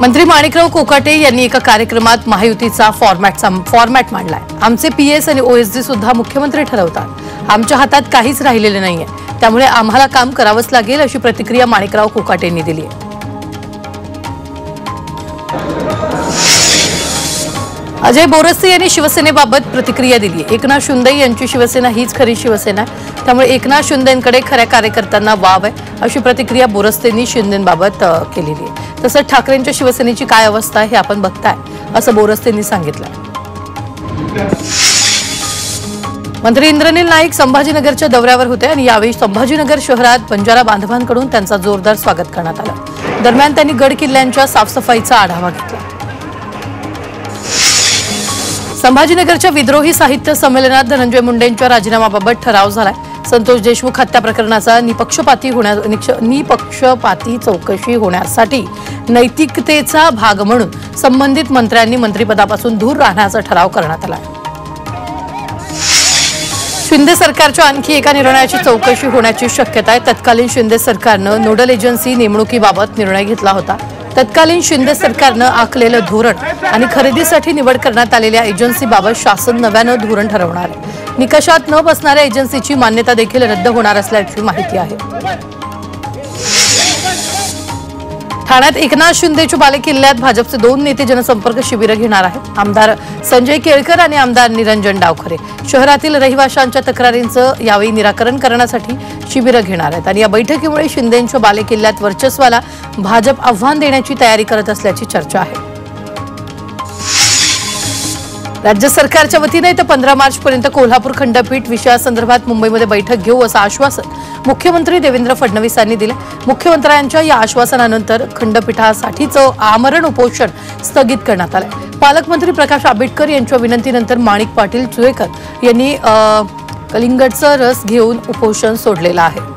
मंत्री माणिकराव कोकाटे यांनी एका कार्यक्रमात महायुतीचा फॉर्मॅट मांडलाय। आमचे पीएस आणि ओएसडी सुद्धा मुख्यमंत्री ठरवतात। आमच्या हातात काहीच राहिलेले नाहीये, त्यामुळे आम्हाला काम करावंच लागेल अशी प्रतिक्रिया माणिकराव कोकाटे यांनी दिली आहे। अजय बोरसे यांनी शिवसेनेबाबत प्रतिक्रिया दिली आहे। एकनाथ शिंदे यांची शिवसेना हीच खरी शिवसेना आहे, त्यामुळे एकनाथ शिंदेंकडे खऱ्या कार्यकर्त्यांना वाव आहे अशी प्रतिक्रिया बोरसेंनी शिंदेंबाबत केलेली आहे। तसंच ठाकरेंच्या शिवसेनेची काय अवस्था आहे हे आपण बघताय असं बोरसेंनी सांगितलं। मंत्री इंद्रनील नाईक संभाजीनगरच्या दौऱ्यावर होते आणि यावेळी संभाजीनगर शहरात बंजारा बांधवांकडून त्यांचा जोरदार स्वागत करण्यात आलं। दरम्यान त्यांनी गड किल्ल्यांच्या साफसफाईचा आढावा घेतला। संभाजीनगरच्या विद्रोही साहित्य संमेलनात धनंजय मुंडेंच्या राजीनाम्याबाबत ठराव झालाय। संतोष देशमुख हत्या प्रकरणाचा निपक्षपाती चौकशी होण्यासाठी नैतिकतेचा भाग म्हणून संबंधित मंत्र्यांनी मंत्रिपदापासून दूर राहण्याचा ठराव करण्यात आला। शिंदे सरकारच्या आणखी एका निर्णयाची चौकशी होण्याची शक्यता आहे। तत्कालीन शिंदे सरकारनं नोडल एजन्सी नेमणुकीबाबत निर्णय घेतला होता। तत्कालीन शिंदे सरकारनं आखलेलं धोरण आणि खरेदीसाठी निवड करण्यात आलेल्या एजन्सीबाबत शासन नव्यानं धोरण ठरवणार आहे। निकषात न बसणाऱ्या एजन्सीची मान्यता देखील रद्द होणार असल्याची माहिती आहे। ठाण्यात एकनाथ शिंदेच्या बालेकिल्ल्यात भाजपचे 2 नेते जनसंपर्क शिबिर घेणार आहेत। आमदार संजय केळकर आणि आमदार निरंजन डावखरे शहरातील रहिवाशांच्या तक्रारींचं यावेळी निराकरण करण्यासाठी शिबिर घेणार आहेत आणि या बैठकीमुळे शिंदेंच्या बालेकिल्ल्यात वर्चस्वाला भाजप आव्हान देण्याची तयारी करत असल्याची चर्चा आहे। राज्य सरकारच्या वतीने येत्या 15 मार्चपर्यंत कोल्हापूर खंडपीठ विषयासंदर्भात मुंबईमध्ये बैठक घेऊ असं आश्वासन मुख्यमंत्री देवेंद्र फडणवीस यांनी दिले। मुख्यमंत्र्यांच्या या आश्वासनानंतर खंडपीठासाठीचं आमरण उपोषण स्थगित करण्यात आलं। पालकमंत्री प्रकाश आंबेडकर यांच्या विनंतीनंतर माणिक पाटील चुळेकर यांनी कलिंगडचा रस घेऊन उपोषण सोडलेलं आहे।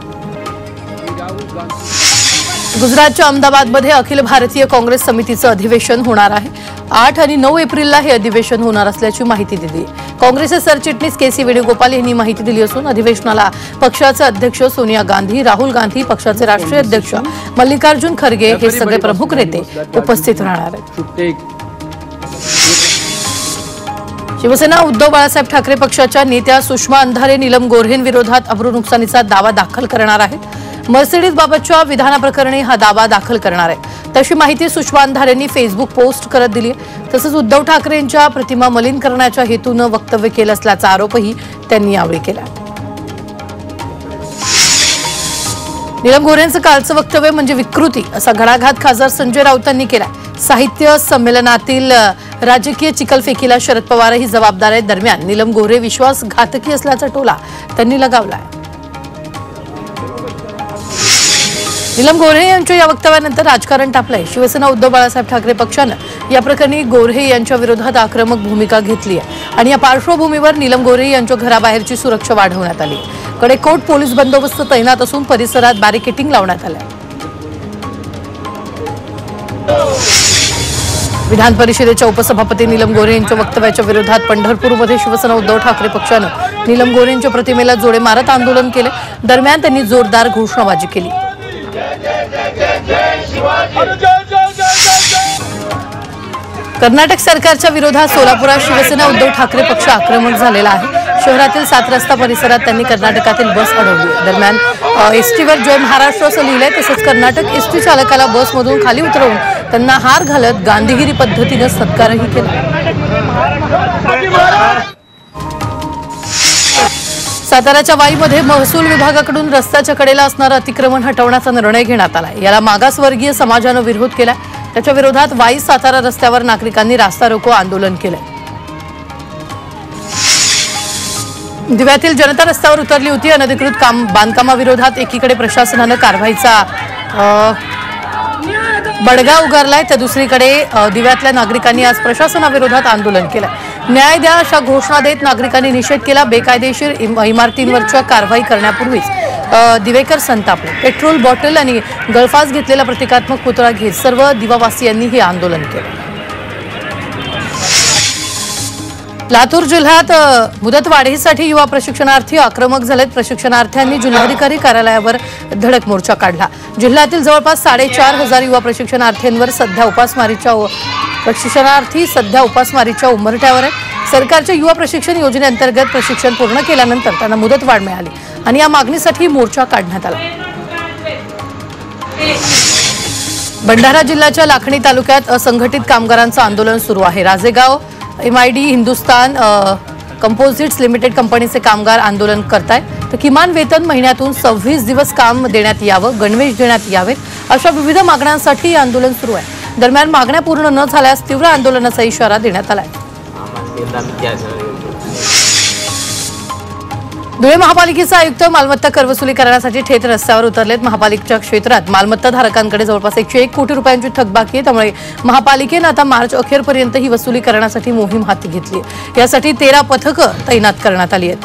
गुजरातच्या अहमदाबादमध्ये अखिल भारतीय काँग्रेस समितीचं अधिवेशन होणार आहे। 8 आणि 9 एप्रिलला हे अधिवेशन होणार असल्याची माहिती दिली। काँग्रेसचे सरचिटणीस के.सी. वेणुगोपाल यांनी माहिती दिली असून अधिवेशनाला पक्षाचे अध्यक्ष सोनिया गांधी, राहुल गांधी, पक्षाचे राष्ट्रीय अध्यक्ष मल्लिकार्जुन खरगे हे सगळे प्रमुख नेते उपस्थित राहणार आहेत। शिवसेना उद्धव बाळासाहेब ठाकरे पक्षाच्या नेत्या सुषमा अंधारे नीलम गोऱ्हेंविरोधात अब्रू नुकसानीचा दावा दाखल करणार आहेत। मर्सिडीज बाबतच्या विधानाप्रकरणी हा दावा दाखल करणार आहे तशी माहिती सुषमा अंधारेंनी फेसबुक पोस्ट करत दिली। तसंच उद्धव ठाकरेंच्या प्रतिमा मलिन करण्याच्या हेतूनं वक्तव्य केलं असल्याचा आरोपही त्यांनी यावेळी केला। नीलम गोऱ्हेंचं कालचं वक्तव्य म्हणजे विकृती असा घणाघात खासदार संजय राऊतांनी केला। साहित्य संमेलनातील राजकीय चिखलफेकीला शरद पवारही जबाबदार आहेत। दरम्यान नीलम गोऱ्हे विश्वासघातकी असल्याचा टोला त्यांनी लगावलाय। नीलम गोऱ्हे यांच्या या वक्तव्यानंतर राजकारण तापलंय। शिवसेना उद्धव बाळासाहेब ठाकरे पक्षानं या प्रकरणी गोऱ्हे यांच्या विरोधात आक्रमक भूमिका घेतली आहे आणि या पार्श्वभूमीवर नीलम गोऱ्हे यांच्या घराबाहेरची सुरक्षा वाढवण्यात आली। कडेकोट पोलीस बंदोबस्त तैनात असून परिसरात बॅरिकेडिंग लावण्यात आलं। विधान परिषदेच्या उपसभापती नीलम गोऱ्हे यांच्या वक्तव्याच्या विरोधात पंढरपूरमध्ये शिवसेना उद्धव ठाकरे पक्षानं नीलम गोऱ्हे यांच्या प्रतिमेला जोडे मारत आंदोलन केले। दरम्यान त्यांनी जोरदार घोषणाबाजी केली। कर्नाटक सरकारच्या विरोधात सोलापुरात शिवसेना उद्धव ठाकरे पक्ष आक्रमक झालेला आहे। शहरातील 7 रस्ता परिसरात त्यांनी कर्नाटकातील बस अडवली। दरम्यान एसटीवर जय महाराष्ट्र असं लिहिलंय। तसंच कर्नाटक एसटी चालकाला बसमधून खाली उतरवून त्यांना हार घालत गांधीगिरी पद्धतीनं सत्कारही केला। साताऱ्याच्या वाईमध्ये महसूल विभागाकडून रस्त्याच्या कडेला असणारं अतिक्रमण हटवण्याचा निर्णय घेण्यात आला। याला मागासवर्गीय समाजानं विरोध केला। त्याच्या विरोधात वाई सातारा रस्त्यावर नागरिकांनी रास्ता रोको आंदोलन केलं। दिव्यातील जनता रस्त्यावर उतरली होती। अनधिकृत बांधकामाविरोधात एकीकडे प्रशासनानं कारवाईचा बडगा उगारलाय तर दुसरीकडे दिव्यातल्या नागरिकांनी आज प्रशासनाविरोधात आंदोलन केलं। न्याय द्या अशा घोषणा देत नागरिकांनी निषेध केला। बेकायदेशीर इमारतींवरच्या कारवाई करण्यापूर्वीच दिवेकर संतापले। पेट्रोल बॉटल आणि गळफास घेतलेला प्रतिकात्मक पुतळा घेत सर्व दिवावासियांनी हे आंदोलन केलं। लातूर जिल्ह्यात मुदत वाढीसाठी युवा प्रशिक्षणार्थी आक्रमक झालेत। प्रशिक्षणार्थ्यांनी जिल्हाधिकारी कार्यालयावर धडक मोर्चा काढला। जिल्ह्यातील जवळपास 4,500 युवा प्रशिक्षणार्थींवर सध्या उपासमारीच्या उंबरठ्यावर आहे। सरकारच्या युवा प्रशिक्षण योजनेअंतर्गत प्रशिक्षण पूर्ण केल्यानंतर त्यांना मुदत वाढ मिळाली आणि या मागणीसाठी मोर्चा काढण्यात आला। भंडारा जिल्ह्याच्या लाखणी तालुक्यात असंघटित कामगारांचं आंदोलन सुरू आहे। Rajegaon MID Hindustan composites limited कंपनीचे कामगार आंदोलन करतायत। तर किमान वेतन महिन्यातून 26 दिवस काम देण्यात यावं, गणवेश देण्यात यावेत अशा विविध मागण्यांसाठी आंदोलन सुरू आहे। दरम्यान मागण्या पूर्ण न झाल्यास तीव्र आंदोलनाचा इशारा देण्यात आलाय। धुळे महापालिकेचे आयुक्त मालमत्ता कर वसुली करण्यासाठी थेट रस्त्यावर उतरलेत। महापालिकेच्या क्षेत्रात मालमत्ता धारकांकडे जवळपास 101 कोटी रुपयांची थकबाकी आहे। त्यामुळे महापालिकेने आता मार्च अखेरपर्यंत ही वसुली करण्यासाठी मोहीम हाती घेतली आहे। यासाठी 13 पथकं तैनात करण्यात आली आहेत।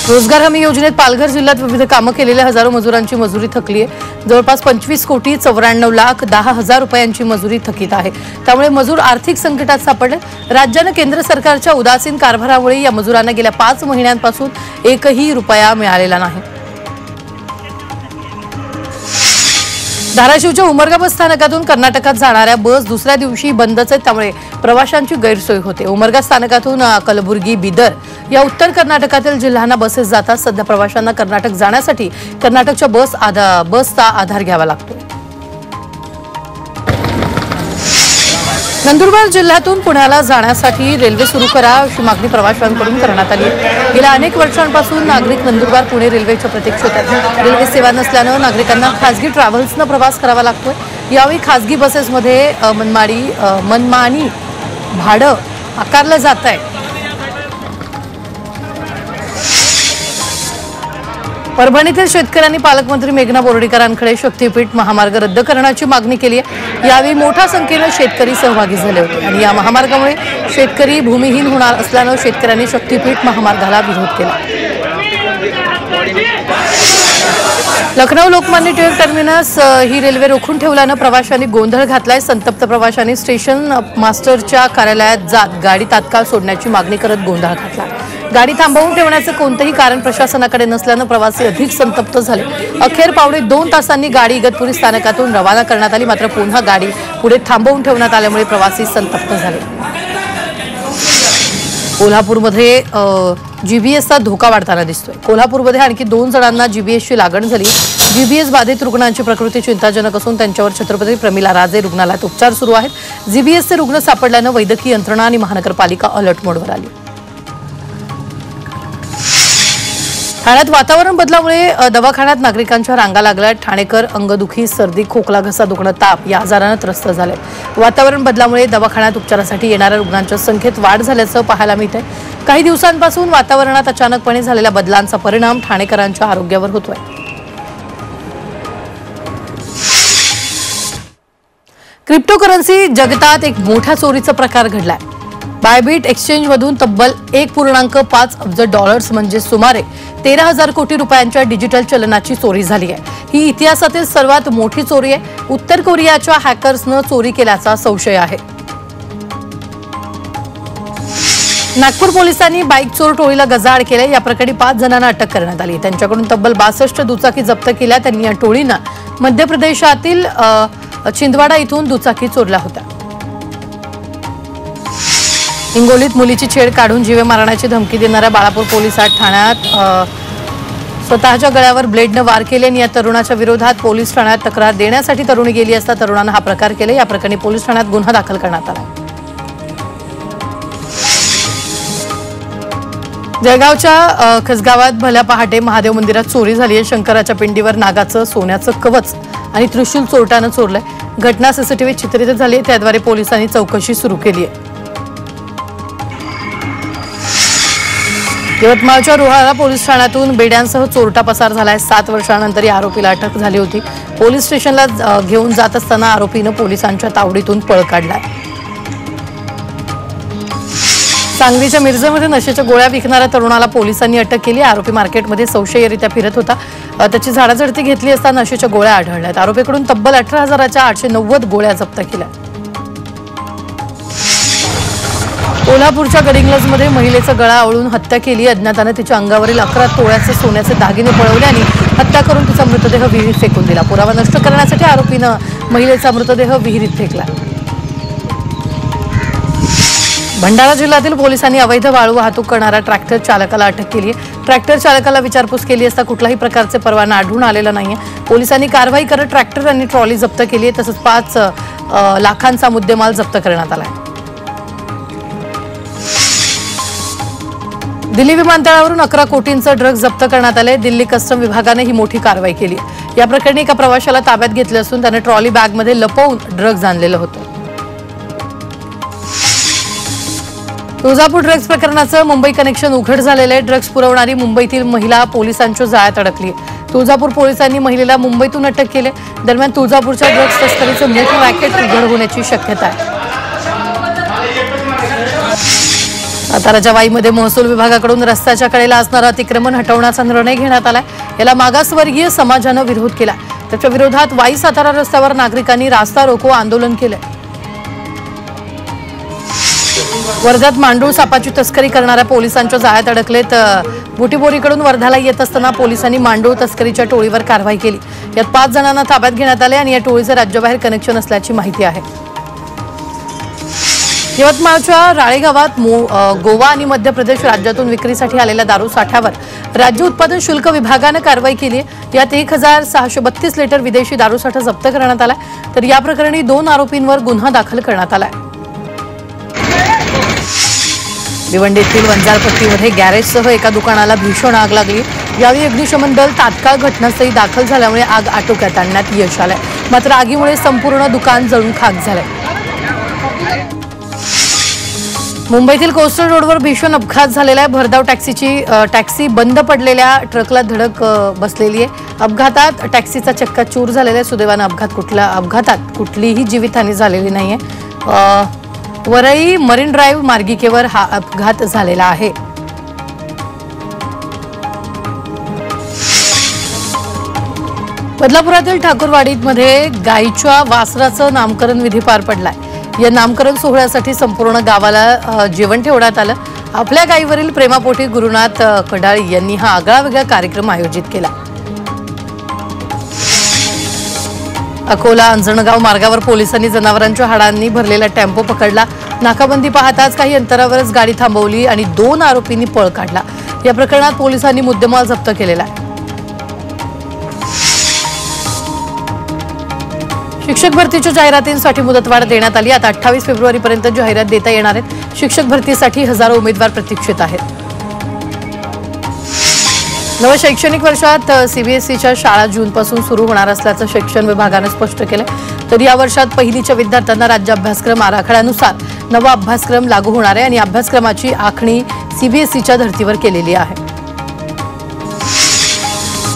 रोजगार हमी योजनेत पालघर जिल्ह्यात विविध कामं केलेल्या हजारो मजुरांची मजुरी थकली आहे। जवळपास 25,94,10,000 रुपयांची मजुरी थकीत आहे। त्यामुळे मजूर आर्थिक संकटात सापडले। राज्याने केंद्र सरकारच्या उदासीन कारभारामुळे या मजुरांना गेल्या 5 महिन्यांपासून एकही रुपया मिळालेला नाही। धाराशिवच्या उमरगा बस स्थानकातून कर्नाटकात जाणाऱ्या बस दुसऱ्या दिवशी बंदच आहेत। त्यामुळे प्रवाशांची गैरसोय होते। उमरगा स्थानकातून कलबुर्गी, बिदर या उत्तर कर्नाटकातील जिल्ह्यांना बसेस जातात। सध्या प्रवाशांना कर्नाटक जाण्यासाठी कर्नाटकच्या बसचा आधार घ्यावा लागतो। नंदुरबार जिल्ह्यातून पुण्याला जाण्यासाठी रेल्वे सुरू करा अशी मागणी प्रवाशांकडून करण्यात आली। गेल्या अनेक वर्षांपासून नागरिक नंदुरबार पुणे रेल्वेच्या प्रतीक्षेत आहेत। रेल्वे सेवा नसल्यानं नागरिकांना खासगी ट्रॅव्हल्सनं प्रवास करावा लागतोय। यावेळी खासगी बसेसमध्ये मनमानी भाडं आकारलं जात आहे। परभणीतील शेतकऱ्यांनी पालकमंत्री मेघना बोर्डीकरांकडे शक्तीपीठ महामार्ग रद्द करण्याची मागणी केली आहे। यावेळी मोठ्या संख्येने शेतकरी सहभागी झाले होते आणि या महामार्गामुळे शेतकरी भूमिहीन होणार असल्यानं शेतकऱ्यांनी शक्तीपीठ महामार्गाला विरोध केला। लखनौ लोकमान्य टिळक टर्मिनस ही रेल्वे रोखून ठेवल्यानं प्रवाशांनी गोंधळ घातलाय। संतप्त प्रवाशांनी स्टेशन मास्टरच्या कार्यालयात जात गाडी तात्काळ सोडण्याची मागणी करत गोंधळ घातला। गाडी थांबवून ठेवण्याचं कोणतंही कारण प्रशासनाकडे नसल्यानं प्रवासी अधिक संतप्त झाले। अखेर पावणे 2 तासांनी गाडी इगतपुरी स्थानकातून रवाना करण्यात आली। मात्र पुन्हा गाडी पुढे थांबवून ठेवण्यात आल्यामुळे प्रवासी संतप्त झाले। कोल्हापूरमध्ये GBSचा धोका वाढताना दिसतोय। कोल्हापूरमध्ये आणखी 2 जणांना GBSची लागण झाली। GBS बाधित रुग्णांची प्रकृती चिंताजनक असून त्यांच्यावर छत्रपती प्रमिला राजे रुग्णालयात उपचार सुरू आहेत। GBSचे रुग्ण सापडल्यानं वैद्यकीय यंत्रणा आणि महानगरपालिका अलर्ट मोडवर आली। ठाण्यात वातावरण बदलामुळे दवाखान्यात नागरिकांच्या रांगा लागल्या। ठाणेकर अंगदुखी, सर्दी, खोकला, घसा दुखणं, ताप या आजारानं त्रस्त झाले। वातावरण बदलामुळे दवाखान्यात उपचारासाठी येणाऱ्या रुग्णांच्या संख्येत वाढ झाल्याचं पाहायला मिळतंय। काही दिवसांपासून वातावरणात अचानकपणे झालेल्या बदलांचा परिणाम ठाणेकरांच्या आरोग्यावर होतोय। क्रिप्टोकरन्सी जगतात एक मोठ्या चोरीचा प्रकार घडलाय। बायबिट एक्सचेंजमधून तब्बल $1.5 अब्ज म्हणजे सुमारे 13,000 कोटी रुपयांच्या डिजिटल चलनाची चोरी झाली आहे। ही इतिहासातील सर्वात मोठी चोरी आहे। उत्तर कोरियाच्या हॅकर्सनं चोरी केल्याचा संशय आहे। नागपूर पोलिसांनी बाईक चोर टोळीला गजाआड केले। या प्रकरणी 5 जणांना अटक करण्यात आली। त्यांच्याकडून तब्बल 62 दुचाकी जप्त केल्या। त्यांनी या टोळीनं मध्य प्रदेशातील छिंदवाडा इथून दुचाकी चोरल्या होत्या। हिंगोलीत मुलीची छेड काढून जीवे मारण्याची धमकी देणाऱ्या बाळापूर पोलिसात ठाण्यात स्वतःच्या गळ्यावर ब्लेडनं वार केले आणि या तरुणाच्या विरोधात पोलीस ठाण्यात तक्रार देण्यासाठी तरुणी गेली असता तरुणानं हा प्रकार केला। या प्रकरणी पोलीस ठाण्यात गुन्हा दाखल करण्यात आला। जळगावच्या खसगावात भल्या पहाटे महादेव मंदिरात चोरी झाली आहे। शंकराच्या पिंडीवर नागाचं सोन्याचं कवच आणि त्रिशूल चोरट्यानं चोरलंय। घटना सीसीटीव्ही चित्रित झाली आहे। त्याद्वारे पोलिसांनी चौकशी सुरू केली आहे। यवतमाळच्या रोहाळा पोलीस ठाण्यातून बेड्यांसह चोरटा पसार झालाय। 7 वर्षांनंतर या आरोपीला अटक झाली होती। पोलीस स्टेशनला घेऊन जात असताना आरोपीनं पोलिसांच्या तावडीतून पळ काढलाय। सांगलीच्या मिरजेमध्ये नशेच्या गोळ्या विकणाऱ्या तरुणाला पोलिसांनी अटक केली। आरोपी मार्केटमध्ये संशयरित्या फिरत होता। त्याची झाडाझडती घेतली असता नशेच्या गोळ्या आढळल्यात। आरोपीकडून तब्बल 18,890 गोळ्या जप्त केल्या। कोल्हापूरच्या गडिंग्लजमध्ये महिलेचा गळा आवळून हत्या केली। अज्ञाताने तिच्या अंगावरील 11 तोळ्याचे सोन्याचे दागिने पळवले आणि हत्या करून तिचा मृतदेह विहिरीत फेकून दिला। पुरावा नष्ट करण्यासाठी आरोपीनं महिलेचा मृतदेह विहिरीत फेकला। भंडारा जिल्ह्यातील पोलिसांनी अवैध वाळू वाहतूक करणाऱ्या ट्रॅक्टर चालकाला अटक केली आहे। ट्रॅक्टर चालकाला विचारपूस केली असता कुठलाही प्रकारचे परवाना आढळून आलेला नाहीये। पोलिसांनी कारवाई करत ट्रॅक्टर आणि ट्रॉली जप्त केली आहे। तसंच 5 लाखांचा मुद्देमाल जप्त करण्यात आला आहे। दिल्ली विमानतळावरून 11 कोटींचे ड्रग्ज जप्त करण्यात आले। दिल्ली कस्टम विभागाने ही मोठी कारवाई केली। या प्रकरणी एका प्रवाशाला ताब्यात घेतले असून त्याने ट्रॉली बॅगमध्ये लपवून ड्रग्ज आणलेलं होतं। तुळजापूर ड्रग्ज प्रकरणाचं मुंबई कनेक्शन उघड झालेलं आहे। ड्रग्ज पुरवणारी मुंबईतील महिला पोलिसांच्या जाळ्यात अडकली। तुळजापूर पोलिसांनी महिलेला मुंबईतून अटक केली। दरम्यान तुळजापूरच्या ड्रग्ज तस्करीचं मोठं रॅकेट उघड होण्याची शक्यता आहे। साताराच्या वाईमध्ये महसूल विभागाकडून रस्त्याच्या कडेला असणारं अतिक्रमण हटवण्याचा निर्णय घेण्यात आलाय। याला मागासवर्गीय समाजानं विरोध केला। त्याच्या विरोधात वाई सातारा रस्त्यावर नागरिकांनी रास्ता रोको आंदोलन केलं। वर्ध्यात मांडूळ सापाची तस्करी करणाऱ्या पोलिसांच्या जाळ्यात अडकलेत। बुटीबोरीकडून वर्ध्याला येत असताना पोलिसांनी मांडूळ तस्करीच्या टोळीवर कारवाई केली। यात 5 जणांना ताब्यात घेण्यात आले आणि या टोळीचे राज्याबाहेर कनेक्शन असल्याची माहिती आहे। यवतमाळच्या राळेगावात गोवा आणि मध्य प्रदेश राज्यातून विक्रीसाठी आलेल्या दारू साठ्यावर राज्य उत्पादन शुल्क विभागाने कारवाई केली आहे। यात 1632 लिटर विदेशी दारू साठा जप्त करण्यात आला। तर या प्रकरणी 2 आरोपींवर गुन्हा दाखल करण्यात आला। भिवंडीतील वंजारपट्टीमध्ये गॅरेजसह एका दुकानाला भीषण आग लागली। यावेळी अग्निशमन दल तात्काळ घटनास्थळी दाखल झाल्यामुळे आग आटोक्यात आणण्यात यश आलंय। मात्र आगीमुळे संपूर्ण दुकान जळून खाक झालंय। मुंबईतील कोस्टल रोडवर भीषण अपघात झालेला आहे। भरधाव टॅक्सी बंद पडलेल्या ट्रकला धडक बसलेली आहे। अपघातात टॅक्सीचा चक्का चूर झालेला आहे। सुदैवाने अपघातात कुठलीही जीवितहानी झालेली नाहीये। वरई मरीन ड्राईव्ह मार्गिकेवर हा अपघात झालेला आहे। बदलापुरातील ठाकूरवाडीमध्ये गायीच्या वासराचं नामकरण विधी पार पडलाय। या नामकरण सोहळ्यासाठी संपूर्ण गावाला जेवण ठेवण्यात आलं। आपल्या गायीवरील प्रेमापोटी गुरुनाथ कडाळी यांनी हा आगळावेगळा कार्यक्रम आयोजित केला। अकोला अंजणगाव मार्गावर पोलिसांनी जनावरांच्या हाडांनी भरलेला टेम्पो पकडला। नाकाबंदी पाहताच काही अंतरावरच गाडी थांबवली आणि 2 आरोपींनी पळ काढला। या प्रकरणात पोलिसांनी मुद्देमाल जप्त केलेला आहे। शिक्षक भरतीच्या जाहिरातींसाठी मुदतवाढ देण्यात आली। आता 28 फेब्रुवारीपर्यंत जाहिरात देता येणार आहेत। शिक्षक भरतीसाठी हजारो उमेदवार प्रतीक्षेत आहेत। नव्या शैक्षणिक वर्षात सीबीएसईच्या शाळा जूनपासून सुरू होणार असल्याचं शिक्षण विभागाने स्पष्ट केलं। तर या वर्षात पहिलीच्या विद्यार्थ्यांना राज्य अभ्यासक्रम आराखड्यानुसार नवा अभ्यासक्रम लागू होणार आहे आणि अभ्यासक्रमाची आखणी सीबीएसईच्या धर्तीवर केलेली आहे।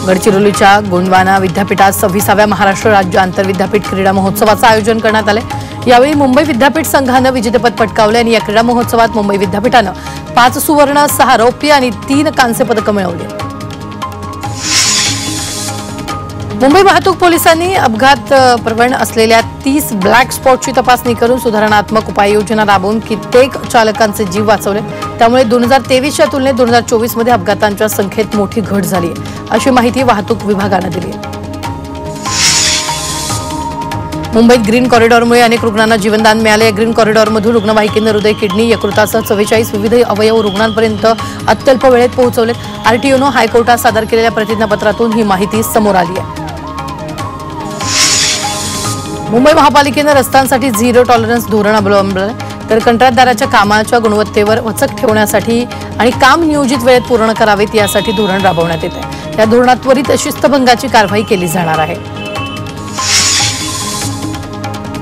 गडचिरोलीच्या गोंडवाना विद्यापीठात 26व्या महाराष्ट्र राज्य आंतरविद्यापीठ क्रीडा महोत्सवाचं आयोजन करण्यात आले। यावेळी मुंबई विद्यापीठ संघानं विजेतेपद पटकावले आणि या क्रीडा महोत्सवात मुंबई विद्यापीठानं 5 सुवर्ण, 6 रौप्य आणि 3 कांस्य पदकं मिळवली। मुंबई वाहतूक पोलिसांनी अपघात प्रवण असलेल्या 30 ब्लॅक स्पॉटची तपासणी करून सुधारणात्मक उपाययोजना राबवून कित्येक चालकांचे जीव वाचवले। त्यामुळे 2023च्या तुलनेत 2024 मध्ये अपघातांच्या संख्येत मोठी घट झाली आहे, अशी माहिती वाहतूक विभागाने दिली आहे। मुंबईत ग्रीन कॉरिडॉरमुळे अनेक रुग्णांना जीवनदान मिळाले। या ग्रीन कॉरिडॉरमधून रुग्णवाहिकेने हृदय, किडनी, यकृतासह 44 विविध अवयव रुग्णांपर्यंत अत्यल्प वेळेत पोहोचवले। आरटीओनं हायकोर्टात सादर केलेल्या प्रतिज्ञापत्रातून ही माहिती समोर आली आहे। मुंबई महापालिकेने रस्त्यांसाठी झिरो टॉलरन्स धोरण अवलंबलं। तर कंत्राटदाराच्या कामाच्या गुणवत्तेवर वचक ठेवण्यासाठी आणि काम नियोजित वेळेत पूर्ण करावेत यासाठी धोरण राबवण्यात येत आहे। या धोरणात त्वरित शिस्तभंगाची कारवाई केली जाणार आहे।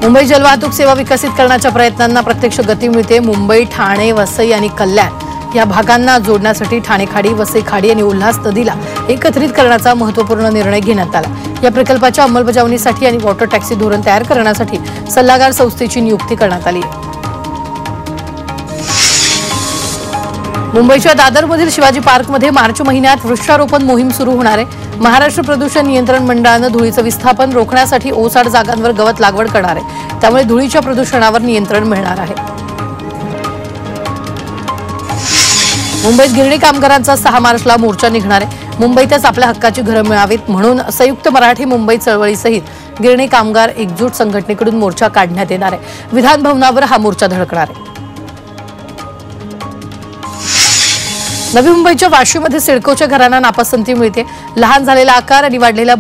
मुंबई जलवाहतूक सेवा विकसित करण्याच्या प्रयत्नांना प्रत्यक्ष गती मिळते। मुंबई, ठाणे, वसई आणि कल्याण या भागांना जोडण्यासाठी ठाणे खाडी, वसई खाडी आणि उल्हास नदीला एकत्रित करण्याचा महत्त्वपूर्ण निर्णय घेण्यात आला। या प्रकल्पाच्या अंमलबजावणीसाठी आणि वॉटर टॅक्सी धोरण तयार करण्यासाठी सल्लागार संस्थेची नियुक्ती करण्यात आली आहे। मुंबईच्या दादरमधील शिवाजी पार्कमध्ये मार्च महिन्यात वृक्षारोपण मोहीम सुरू होणार आहे। महाराष्ट्र प्रदूषण नियंत्रण मंडळानं धुळीचं विस्थापन रोखण्यासाठी ओसाड जागांवर गवत लागवड करणार आहे। त्यामुळे धुळीच्या प्रदूषणावर नियंत्रण मिळणार आहे। मुंबईत गिरणी कामगारांचा 6 मार्चला मोर्चा निघणार आहे. मुंबईतच आपल्या हक्काची घरं मिळावीत म्हणून संयुक्त मराठी मुंबई चळवळीसहित गिरणी कामगार एकजूट संघटनेकडून मोर्चा काढण्यात येणार आहे. विधान भवनावर हा मोर्चा धडकणार आहे. नवी मुंबईच्या वाशीमध्ये सिडकोच्या घरांना नापसंती मिळते. लहान झालेला आकार आणि वाढलेल्या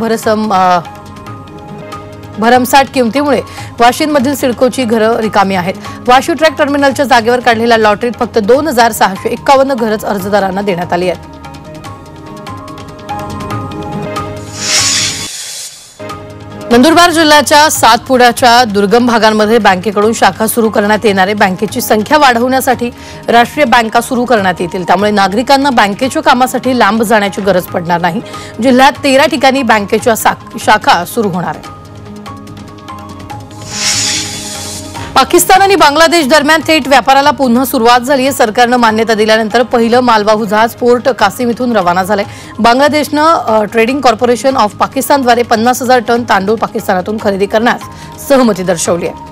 भरमसाठ किमतीमुळे वाशीमधील सिडकोची घरं रिकामी आहेत. वाशी ट्रक टर्मिनलच्या जागेवर काढलेल्या लॉटरीत फक्त 2651 घरच अर्जदारांना देण्यात आली आहेत. नंदुरबार जिल्ह्याच्या सातपुड्याच्या दुर्गम भागांमध्ये बँकेकडून शाखा सुरू करण्यात येणार आहे. बँकेची संख्या वाढवण्यासाठी राष्ट्रीय बँका सुरू करण्यात येतील. त्यामुळे नागरिकांना बँकेच्या कामासाठी लांब जाण्याची गरज पडणार नाही. जिल्ह्यात 13 ठिकाणी बँकेच्या शाखा सुरू होणार आहेत. पाकिस्तान आणि बांगलादेश दरम्यान थेट व्यापाराला पुन्हा सुरुवात झाली आहे. सरकारनं मान्यता दिल्यानंतर पहिलं मालवाहू जहाज पोर्ट कासिम इथून रवाना झालंय. बांगलादेशनं ट्रेडिंग कॉर्पोरेशन ऑफ पाकिस्तानद्वारे 50,000 टन तांदूळ पाकिस्तानातून खरेदी करण्यास सहमती दर्शवली आहे.